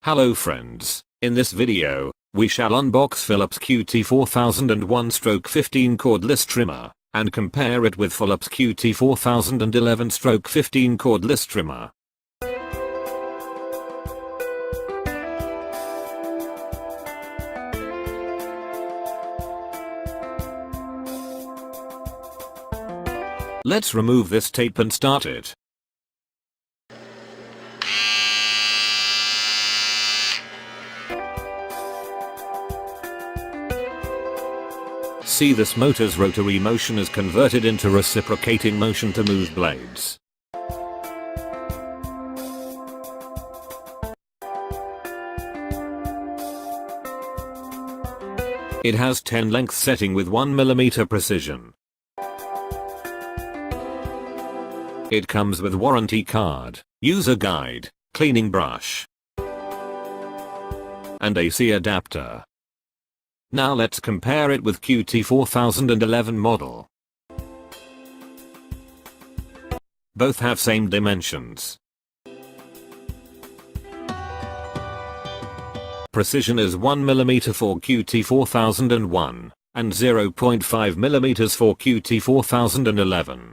Hello friends, in this video, we shall unbox Philips QT4001/15 cordless trimmer, and compare it with Philips QT4011/15 cordless trimmer. Let's remove this tape and start it. See, this motor's rotary motion is converted into reciprocating motion to move blades. It has 10 length setting with 1mm precision. It comes with warranty card, user guide, cleaning brush, and AC adapter. Now let's compare it with QT4011 model. Both have same dimensions. Precision is 1mm for QT4001 and 0.5mm for QT4011.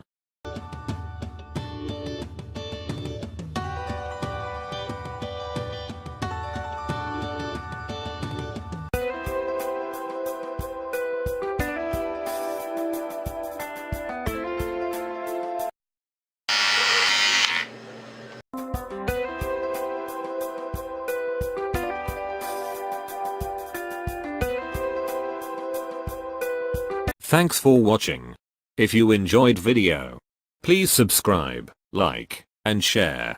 Thanks for watching. If you enjoyed video, please subscribe, like, and share.